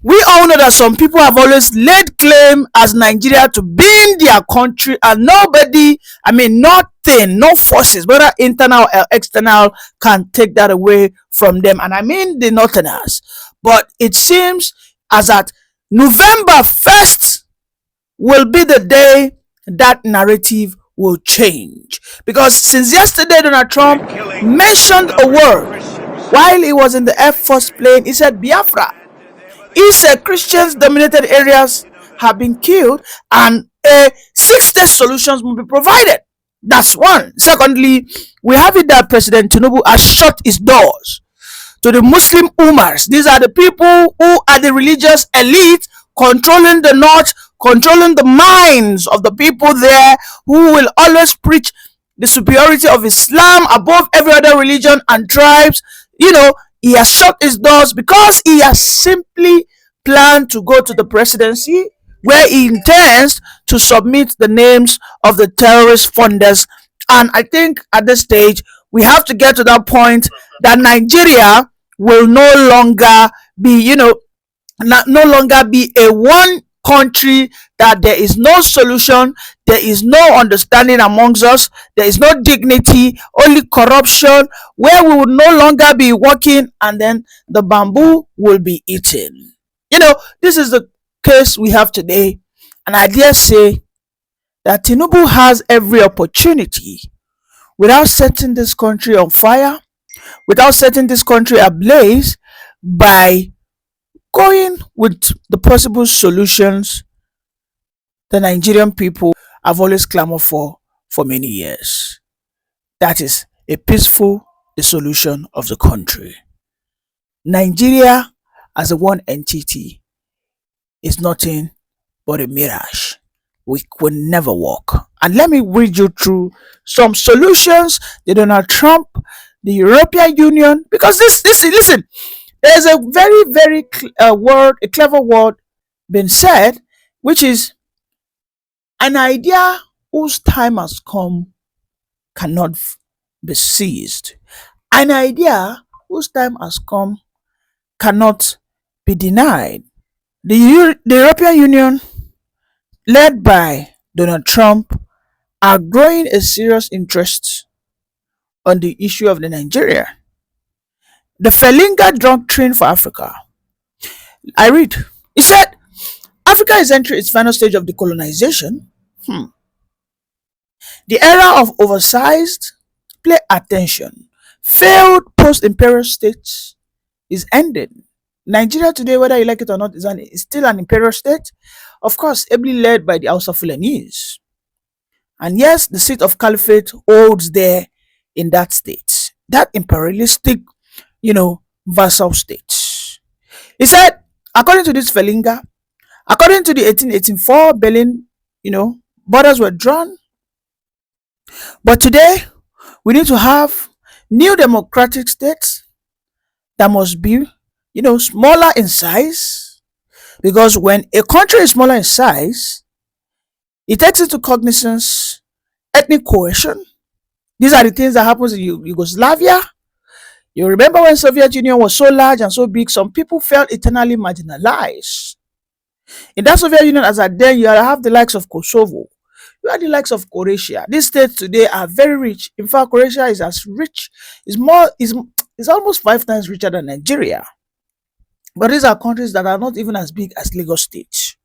We all know that some people have always laid claim as Nigeria to being their country, and nobody, I mean, nothing, no forces, whether internal or external, can take that away from them. And I mean the Northerners. But it seems as that November 1st will be the day that narrative will change. Because since yesterday, Donald Trump mentioned a word while he was in the Air Force plane. He said Biafra. He said Christians dominated areas have been killed and a 6-day solutions will be provided. That's one. Secondly, we have it that President Tinubu has shut his doors to the Muslim Umars. These are the people who are the religious elite controlling the north, controlling the minds of the people there, who will always preach the superiority of Islam above every other religion and tribes. He has shut his doors because he has simply planned to go to the presidency, where he intends to submit the names of the terrorist funders. And I think at this stage, we have to get to that point that Nigeria will no longer be, no longer be a one country, that there is no solution, there is no understanding amongst us, there is no dignity, only corruption, where we will no longer be working and then the bamboo will be eaten. This is the case we have today, and I dare say that Tinubu has every opportunity, without setting this country on fire, without setting this country ablaze, by going with the possible solutions the Nigerian people have always clamored for many years. That is a peaceful dissolution of the country. Nigeria as a one entity is nothing but a mirage. We will never work. And let me read you through some solutions that Donald Trump, the European Union, because listen, there's a very, very a clever word being said, which is an idea whose time has come cannot be seized. An idea whose time has come cannot be denied. The European Union, led by Donald Trump, are growing a serious interest on the issue of the Nigeria. The Fehlinger Doctrine for Africa. I read. He said, Africa is entering its final stage of decolonization. The era of oversized, pay attention, failed post-imperial states is ending. Nigeria today, whether you like it or not, is still an imperial state, of course, ably led by the Hausa Fulanese. And yes, the seat of caliphate holds there in that state, that imperialistic, vassal state. He said, according to this Fehlinger, according to the 1884 Berlin, borders were drawn. But today, we need to have new democratic states that must be, smaller in size. Because when a country is smaller in size, it takes into cognizance ethnic cohesion. These are the things that happens in Yugoslavia. You remember when Soviet Union was so large and so big, some people felt eternally marginalized. In that Soviet Union, as at then, you have the likes of Kosovo. You have the likes of Croatia. These states today are very rich. In fact, Croatia is as rich, is almost 5 times richer than Nigeria. But these are countries that are not even as big as Lagos State.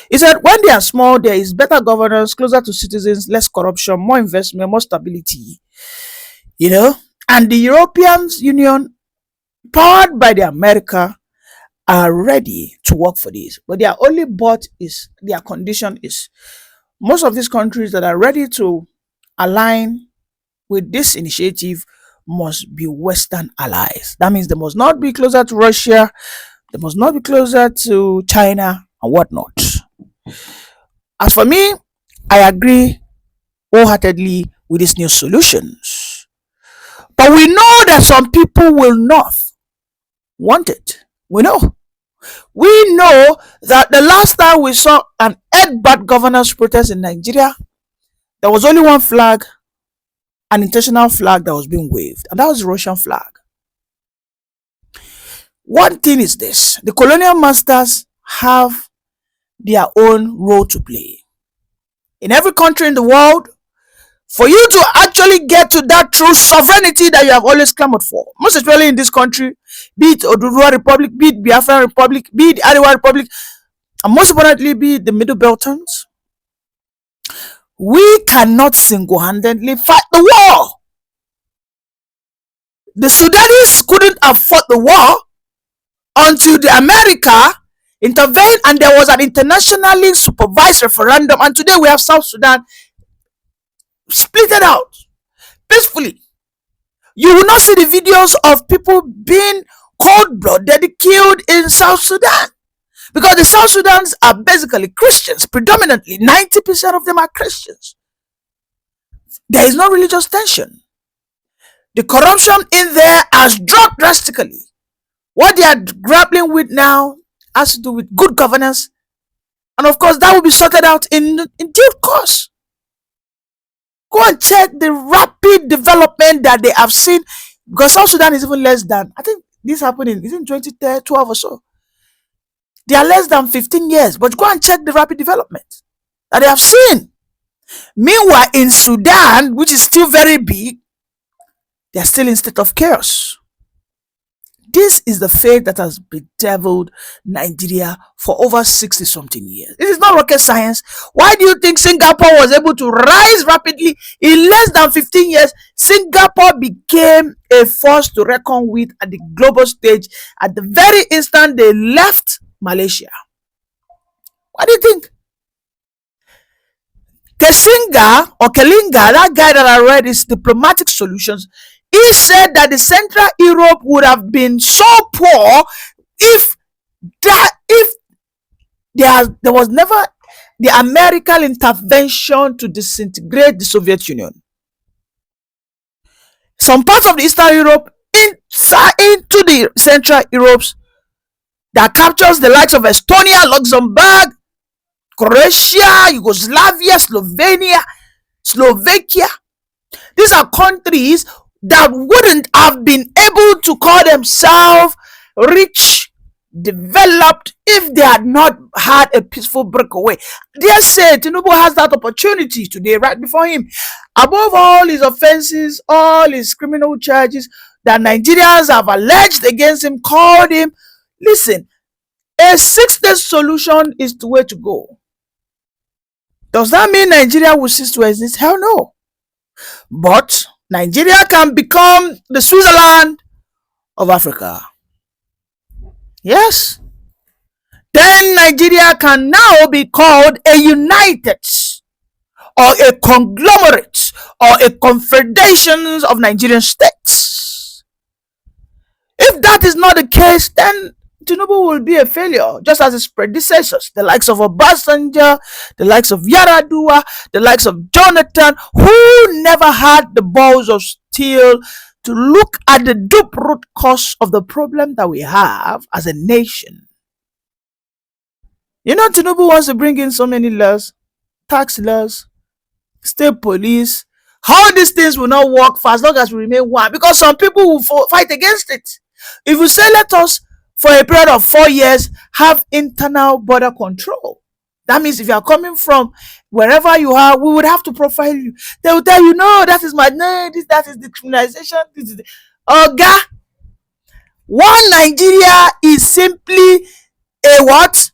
He said, when they are small, there is better governance, closer to citizens, less corruption, more investment, more stability. And the European Union, powered by the America, are ready to work for this. But their condition is, most of these countries that are ready to align with this initiative must be Western allies. That means they must not be closer to Russia, they must not be closer to China and whatnot. As for me, I agree wholeheartedly with these new solutions. But we know that some people will not want it. We know that the last time we saw an bad governance protest in Nigeria, there was only one flag, an intentional flag that was being waved, and that was the Russian flag. One thing is this: the colonial masters have their own role to play. In every country in the world, for you to actually get to that true sovereignty that you have always clamored for, most especially in this country, be it Oduduwa Republic, be it Biafran Republic, be it Ariwa Republic, and most importantly, be it the Middle Beltons, we cannot single-handedly fight the war. The Sudanese couldn't have fought the war until the America intervened and there was an internationally supervised referendum, and today we have South Sudan splitted out peacefully. You will not see the videos of people being cold-blooded killed in South Sudan, because the South Sudans are basically Christians, predominantly 90% of them are Christians. There is no religious tension. The corruption in there has dropped drastically. What they are grappling with now has to do with good governance, and of course that will be sorted out in due course. Go and check the rapid development that they have seen, because South Sudan is even less than, I think this happened in 2012 or so. They are less than 15 years, but go and check the rapid development that they have seen. Meanwhile, in Sudan, which is still very big, they are still in state of chaos. This is the fate that has bedeviled Nigeria for over 60-something years. It is not rocket science. Why do you think Singapore was able to rise rapidly? In less than 15 years, Singapore became a force to reckon with at the global stage at the very instant they left Malaysia. What do you think? Kesinga or Kelinga, that guy that I read his diplomatic solutions, he said that the Central Europe would have been so poor if there was never the American intervention to disintegrate the Soviet Union. Some parts of the Eastern Europe into the Central Europe that captures the likes of Estonia, Luxembourg, Croatia, Yugoslavia, Slovakia. These are countries that wouldn't have been able to call themselves rich, developed, if they had not had a peaceful breakaway. Dare say Tinubu has that opportunity today right before him. Above all his offenses, all his criminal charges that Nigerians have alleged against him, called him, listen, a 6-day solution is the way to go. Does that mean Nigeria will cease to exist? Hell no. But Nigeria can become the Switzerland of Africa. Yes. Then Nigeria can now be called a united or a conglomerate or a confederation of Nigerian states. If that is not the case, then Tinubu will be a failure, just as his predecessors, the likes of Obasanjo, the likes of Yaradua, the likes of Jonathan, who never had the balls of steel to look at the deep root cause of the problem that we have as a nation. You know, Tinubu wants to bring in so many laws, tax laws, state police. All these things will not work for as long as we remain one, because some people will fight against it. If you say, let us, for a period of 4 years, have internal border control, that means if you are coming from wherever you are, we would have to profile you. They will tell you, no, that is my name, that is discrimination. This is Oga. One Nigeria is simply a what?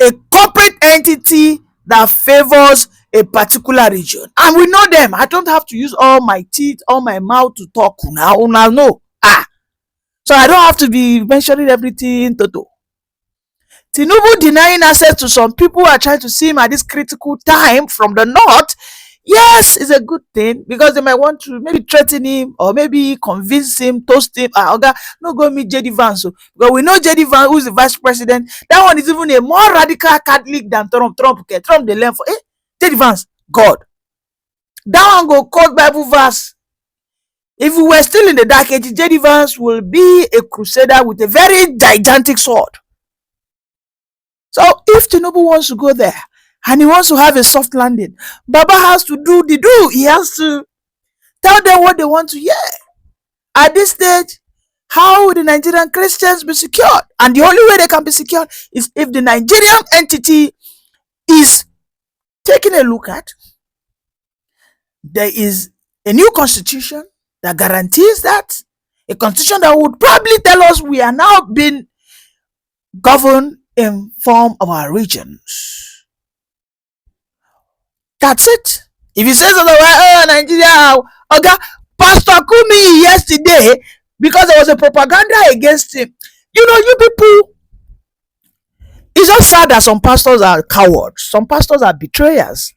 A corporate entity that favors a particular region. And we know them. I don't have to use all my teeth, all my mouth to talk. Una know. So I don't have to be mentioning everything, Toto. Tinubu denying access to some people who are trying to see him at this critical time from the north, yes, it's a good thing, because they might want to maybe threaten him or maybe convince him, toast him. Okay, no, go meet JD Vance. Because we know JD Vance, who's the vice president. That one is even a more radical Catholic than Trump. Trump they learn for JD Vance, God. That one go quote Bible verse. If we were still in the dark ages, JD Vance will be a crusader with a very gigantic sword. So if Tinubu wants to go there and he wants to have a soft landing, Baba has to do the do. He has to tell them what they want to hear. At this stage, how will the Nigerian Christians be secured? And the only way they can be secured is if the Nigerian entity is taken a look at. There is a new constitution that guarantees that, a constitution that would probably tell us we are now being governed in form of our regions. That's it. If he says otherwise, oh, Nigeria, okay, Pastor Kumi yesterday, because there was a propaganda against him. You people, it's just sad that some pastors are cowards, some pastors are betrayers.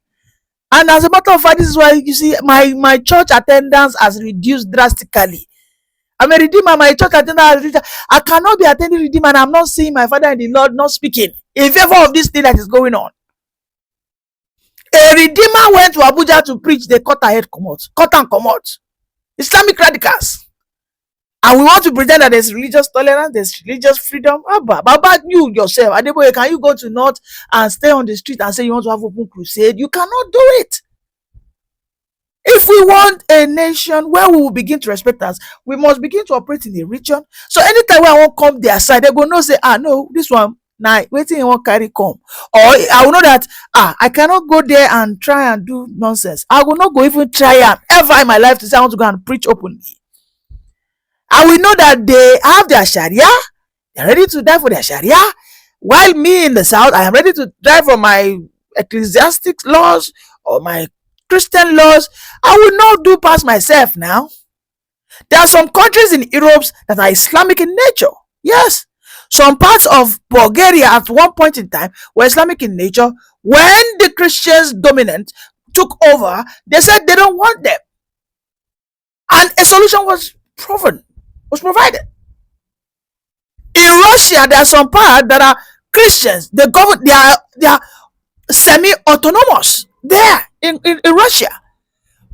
And as a matter of fact, this is why you see my church attendance has reduced drastically. I'm a redeemer, my church attendance has reduced. I cannot be attending redeemer and I'm not seeing my father in the Lord not speaking in favor of this thing that is going on. A redeemer went to Abuja to preach, they cut and come out. Islamic radicals. And we want to pretend that there's religious tolerance, there's religious freedom. But about you yourself, Adeboye, can you go to North and stay on the street and say you want to have open crusade? You cannot do it. If we want a nation where we will begin to respect us, we must begin to operate in a region. So anytime when I won't come their side, they go no say, no, this one, nah, waiting you won't carry come. Or I will know that I cannot go there and try and do nonsense. I will not go even try and ever in my life to say I want to go and preach openly. And we know that they have their Sharia, they're ready to die for their Sharia. While me in the South, I am ready to die for my ecclesiastic laws or my Christian laws. I will not do past myself now. There are some countries in Europe that are Islamic in nature. Yes. Some parts of Bulgaria at one point in time were Islamic in nature. When the Christians dominant took over, they said they don't want them. And a solution was provided. In Russia, there are some parts that are Christians. They are semi-autonomous there in Russia.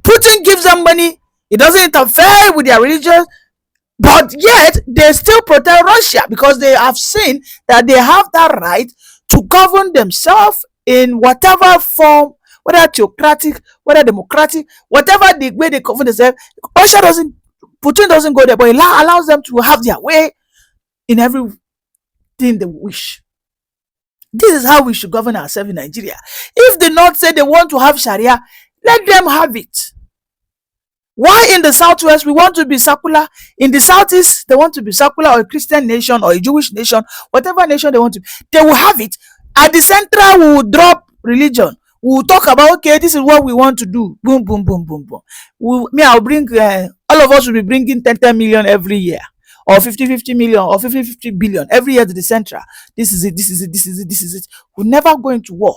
Putin gives them money. It doesn't interfere with their religion, but yet they still protect Russia because they have seen that they have that right to govern themselves in whatever form, whether theocratic, whether democratic, whatever the way they govern themselves. Putin doesn't go there, but it allows them to have their way in everything they wish. This is how we should govern ourselves in Nigeria. If the North say they want to have Sharia, let them have it. Why in the Southwest we want to be secular? In the Southeast they want to be secular, or a Christian nation or a Jewish nation, whatever nation they want to, they will have it. At the central we will drop religion. We will talk about, okay, this is what we want to do. Boom, boom, boom, boom, boom. I'll bring, all of us will be bringing 10 million every year. Or 50 million or 50 billion every year to the central. This is it. We'll never go into war.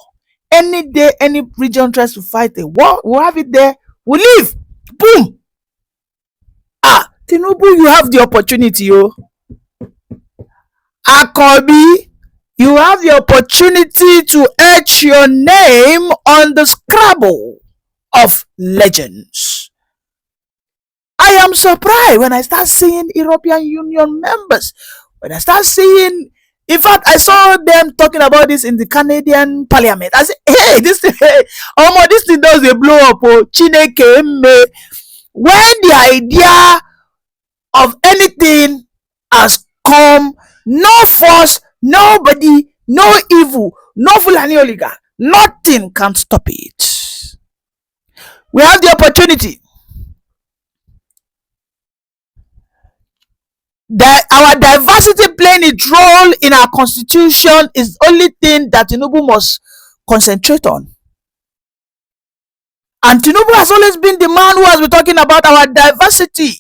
Any day, any region tries to fight a war, we'll have it there. We'll leave. Boom. Tinubu, you have the opportunity, Akobi, you have the opportunity to etch your name on the Scrabble of legends. I am surprised when I start seeing European Union members. When I start seeing, in fact, I saw them talking about this in the Canadian Parliament. I said, hey, this thing does a blow up. Chineke me. When the idea of anything has come, no force, nobody, no evil, no Fulani oligarch, nothing can stop it. We have the opportunity. That our diversity playing its role in our constitution is the only thing that Tinubu must concentrate on. And Tinubu has always been the man who has been talking about our diversity.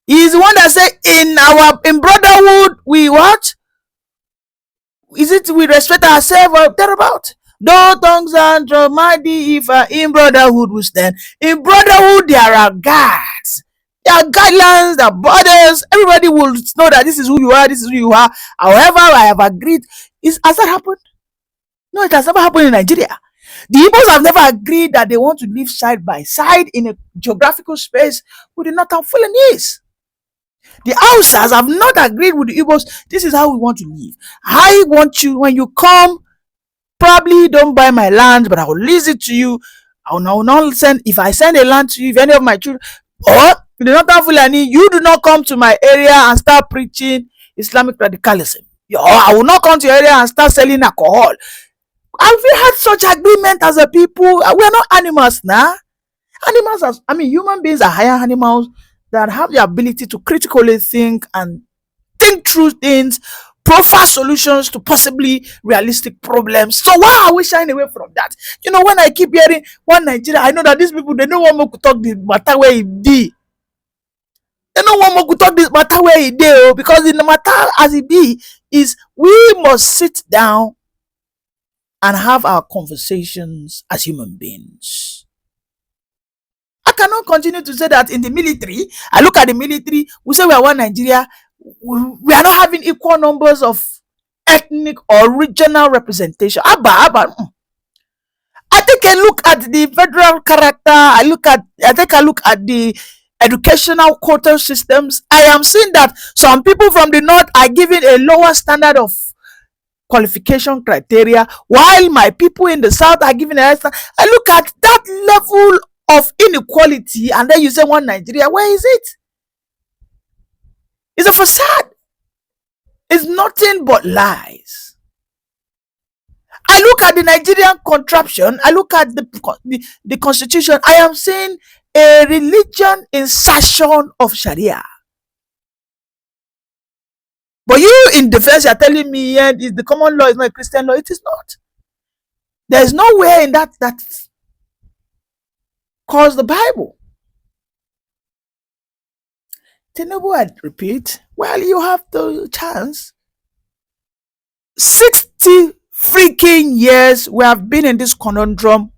He is the one that said in brotherhood we what? Is it we respect ourselves or thereabout? Though tongues and mighty, if in brotherhood we stand. In brotherhood there are guards. There are guidelines, there are borders. Everybody will know that this is who you are, this is who you are. However, I have agreed. Has that happened? No, it has never happened in Nigeria. The Igbos have never agreed that they want to live side by side in a geographical space with the Northern Fulanese. The Hausas have not agreed with the Igbos. This is how we want to live. I want you, when you come, probably don't buy my land, but I will lease it to you. I will not send, if I send a land to you, if any of my children, or The northern Fulani, you do not come to my area and start preaching Islamic radicalism. I will not come to your area and start selling alcohol. Have we had such agreement as a people? We are not animals now. Animals, human beings are higher animals that have the ability to critically think and think through things, profile solutions to possibly realistic problems. So why are we shying away from that? When I keep hearing one Nigeria, I know that these people, they don't want me to talk the matter where it be. They don't want me to talk this matter where it be, because in the matter as it be is we must sit down and have our conversations as human beings. I cannot continue to say that in the military, I look at the military, we say we are one Nigeria, we are not having equal numbers of ethnic or regional representation. I take a look at the federal character, I take a look at the educational quota systems. I am seeing that some people from the north are given a lower standard of qualification criteria, while my people in the south are given a higher standard. I look at that level of inequality, and then you say one Nigeria. Where is it? It's a facade. It's nothing but lies. I look at the Nigerian contraption, I look at the constitution, I am seeing a religion insertion of Sharia. But you in defense, you are telling me the common law is not a Christian law. It is not. There is nowhere in that calls the Bible. Tinubu, I repeat, well, you have the chance. 60 freaking years we have been in this conundrum.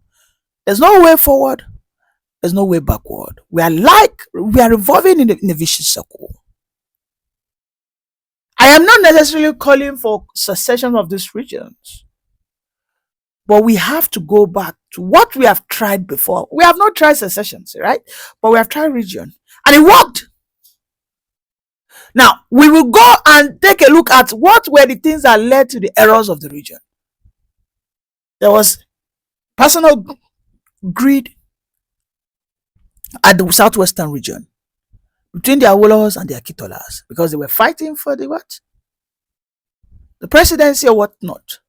There's no way forward. There's no way backward. We are revolving in a vicious circle. I am not necessarily calling for secession of these regions, but we have to go back to what we have tried before. We have not tried secessions, right? But we have tried region, and it worked. Now, we will go and take a look at what were the things that led to the errors of the region. There was personal greed at the southwestern region between the Awolowos and the Akitolas, because they were fighting for the what? The presidency or whatnot.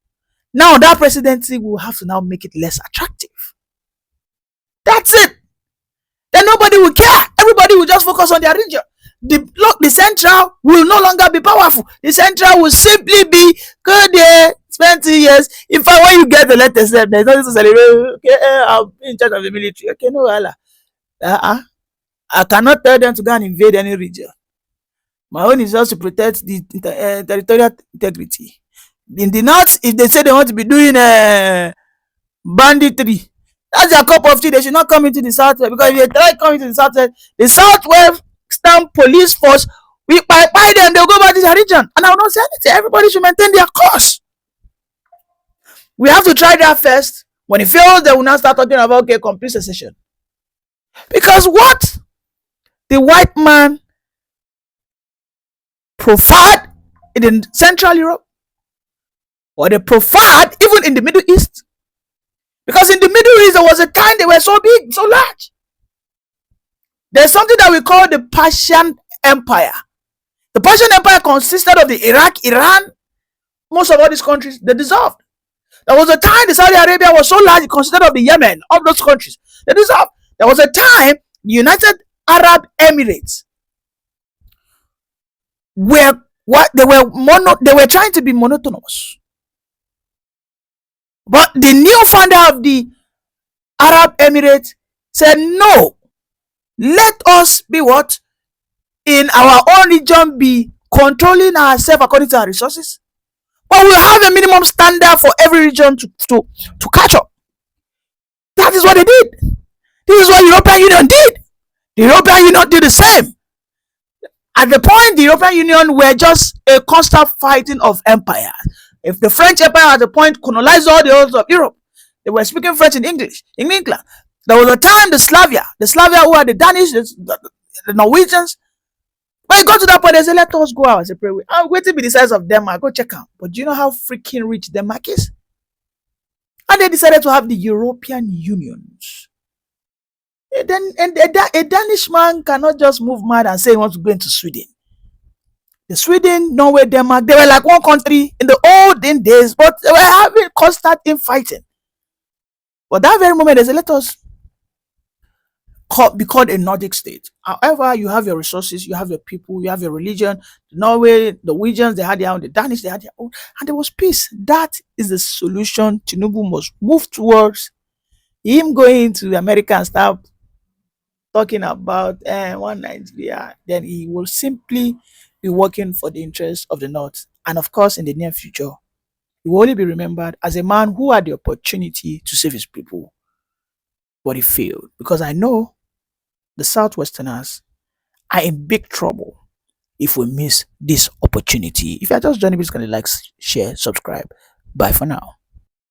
Now that presidency will have to now make it less attractive. That's it. Then nobody will care. Everybody will just focus on their region. The central will no longer be powerful. The central will simply be good there. Spend 2 years. In fact, when you get the letter, there's nothing to celebrate. Okay, I'm in charge of the military. Okay, no, I cannot tell them to go and invade any region. My own is just to protect the territorial integrity. In the north, if they say they want to be doing banditry, that's their cup of tea. They should not come into the southwest, because if they try coming to the southwestern police force, we buy them, they'll go back to their region. And I will not say anything. Everybody should maintain their course. We have to try that first. When it fails, they will now start talking about complete secession. Because what the white man proffered in Central Europe, or they proffered even in the Middle East. Because in the Middle East, there was a time they were so big, so large. There's something that we call the Persian Empire. The Persian Empire consisted of the Iraq, Iran, most of all these countries, they dissolved. There was a time the Saudi Arabia was so large, it consisted of the Yemen, all those countries, they dissolved. There was a time the United Arab Emirates they were trying to be monotonous. But the new founder of the Arab Emirates said, no, let us be what? In our own region, be controlling ourselves according to our resources. But we'll have a minimum standard for every region to catch up. That is what they did. This is what the European Union did. The European Union did the same. At the point, the European Union were just a constant fighting of empires. If the French Empire at the point colonized all the whole of Europe, they were speaking French in English. In England, there was a time the Slavia who are the Danish, the Norwegians. When you go to that point, they say, let us go our separate way. I'm waiting to be the size of Denmark. Go check out. But do you know how freaking rich Denmark is? And they decided to have the European Unions. Then a Danish man cannot just move mad and say he wants to go into Sweden. The Sweden, Norway, Denmark, they were like one country in the olden days, but they were having constant infighting. But that very moment, they said, let us be called a Nordic state. However, you have your resources, you have your people, you have your religion. The Norway, the Norwegians, they had their own, the Danish, they had their own, and there was peace. That is the solution Tinubu must move towards. Him going to America and start talking about one Nigeria, then he will simply be working for the interests of the North. And of course, in the near future, he will only be remembered as a man who had the opportunity to save his people, but he failed. Because I know the Southwesterners are in big trouble if we miss this opportunity. If you are just joining me, please can you like, share, subscribe. Bye for now.